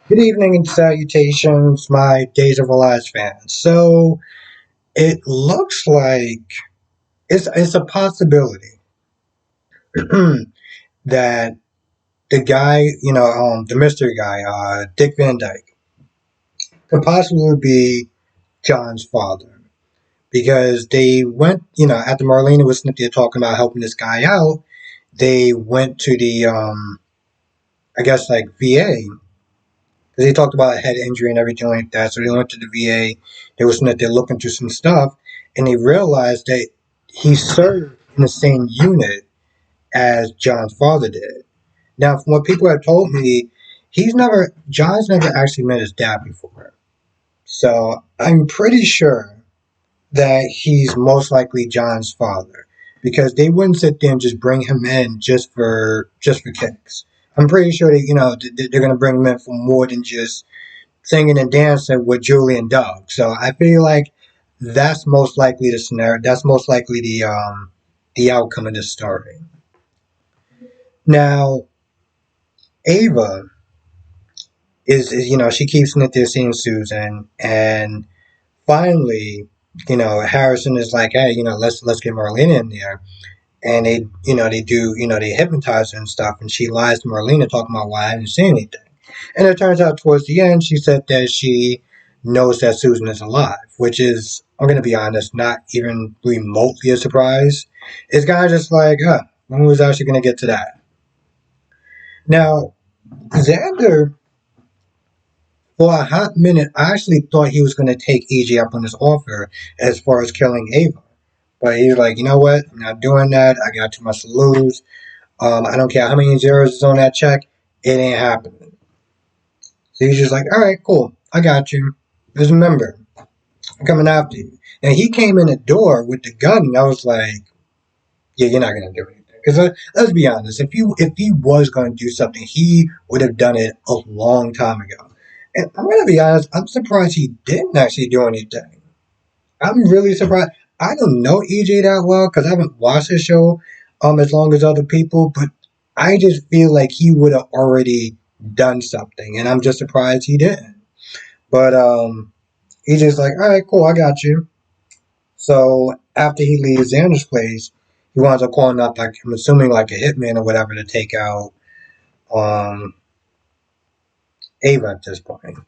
Good evening and salutations, my Days of Our Lives fans. So it looks like it's a possibility that the guy, the mystery guy, Dick Van Dyke, could possibly be John's father because they went, after Marlena was there talking about helping this guy out, they went to the, I guess like VA because they talked about a head injury and everything like that. So they went to the VA. They was they're looking through some stuff, and they realized that he served in the same unit as John's father did. Now, from what people have told me, John's never actually met his dad before. So I'm pretty sure that he's most likely John's father because they wouldn't sit there and just bring him in just for kicks. I'm pretty sure they're going to bring him in for more than just singing and dancing with Julie and Doug. So I feel like that's most likely the scenario. That's most likely the outcome of this story. Now Ava is she keeps in there seeing Susan, and finally Harrison is like, hey, let's get Marlena in there. And they hypnotize her and stuff, and she lies to Marlena talking about why I haven't seen anything. And it turns out towards the end, she said that she knows that Susan is alive, which is, I'm going to be honest, not even remotely a surprise. It's kind of just like, when was actually going to get to that? Now, Xander, for a hot minute, I actually thought he was going to take EJ up on his offer as far as killing Ava. But he's like, you know what? I'm not doing that. I got too much to lose. I don't care how many zeros is on that check. It ain't happening. So he's just like, all right, cool. I got you. Just remember, I'm coming after you. And he came in the door with the gun, and I was like, yeah, you're not gonna do anything. Because let's be honest, if he was going to do something, he would have done it a long time ago. And I'm gonna be honest, I'm surprised he didn't actually do anything. I'm really surprised. I don't know EJ that well because I haven't watched the show as long as other people, but I just feel like he would have already done something, and I'm just surprised he didn't. But he's just like, all right, cool, I got you. So after he leaves Xander's place, he winds up calling up, like, I'm assuming like a hitman or whatever to take out um Ava at this point.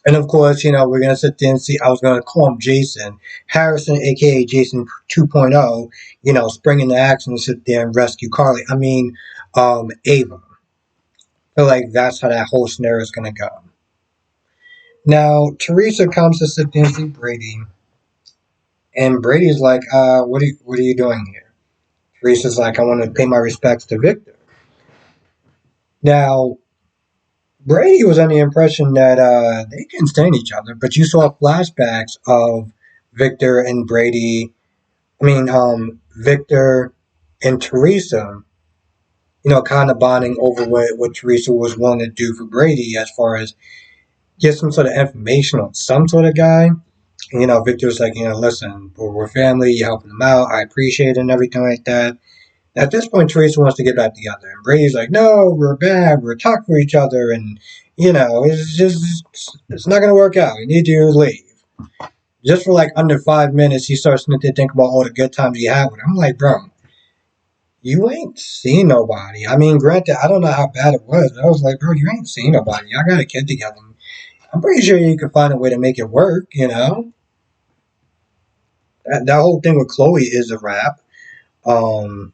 And of course, we're gonna sit there and see. I was gonna call him Jason Harrison, aka Jason 2.0. Spring into action to sit there and rescue Carly. I mean, Ava. I feel like that's how that whole scenario is gonna go. Now, Teresa comes to sit there and see Brady, and Brady's like, what are you doing here?" Teresa's like, "I want to pay my respects to Victor." Now, Brady was under the impression that they didn't stand each other, but you saw flashbacks of Victor and Brady. I mean, Victor and Teresa, kind of bonding over what Teresa was willing to do for Brady as far as get some sort of information on some sort of guy. Victor's like, listen, we're family, you're helping them out, I appreciate it and everything like that. At this point, Teresa wants to get back together, and Brady's like, "No, we're bad. We're tough for each other, and it's not gonna work out. We need you to leave." Just for like under 5 minutes, he starts to think about all the good times he had with her. I'm like, bro, you ain't seen nobody. I mean, granted, I don't know how bad it was, but I was like, bro, you ain't seen nobody. Y'all got a kid together. I'm pretty sure you could find a way to make it work. That whole thing with Chloe is a wrap. Um,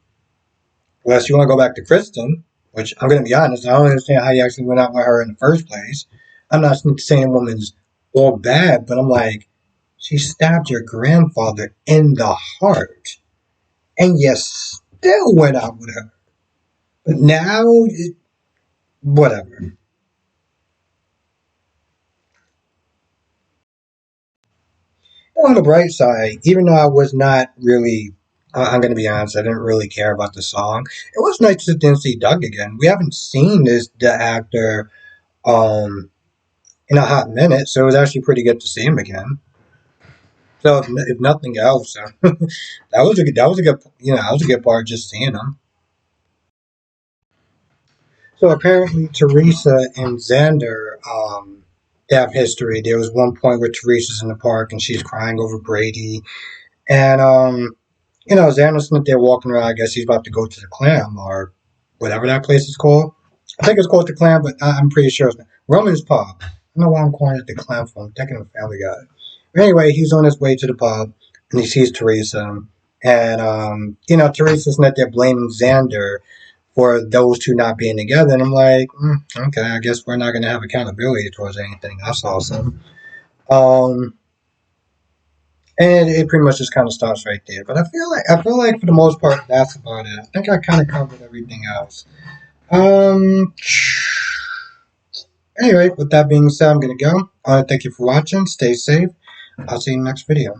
Unless you want to go back to Kristen, which I'm going to be honest, I don't understand how you actually went out with her in the first place. I'm not saying the woman's all bad, but I'm like, she stabbed your grandfather in the heart, and you still went out with her. But now, whatever. On the bright side, even though I was not really, I'm going to be honest, I didn't really care about the song. It was nice to sit there and see Doug again. We haven't seen the actor um, in a hot minute, so it was actually pretty good to see him again. So if nothing else, that was a good part just seeing him. So apparently, Teresa and Xander, they have history. There was one point where Teresa's in the park and she's crying over Brady, and Xander's not there walking around. I guess he's about to go to the Clam or whatever that place is called. I think it's called the Clam, but I'm pretty sure it's not. Roman's Pub. I don't know why I'm calling it the Clam for. I'm thinking of Family Guy. But anyway, he's on his way to the pub and he sees Teresa, and Teresa's not there blaming Xander for those two not being together. And I'm like, okay, I guess we're not going to have accountability towards anything. That's awesome. Um, and it pretty much just kind of stops right there. But I feel like for the most part that's about it. I think I kind of covered everything else. Um. Anyway, with that being said, I'm gonna go. I want to thank you for watching. Stay safe. I'll see you in the next video.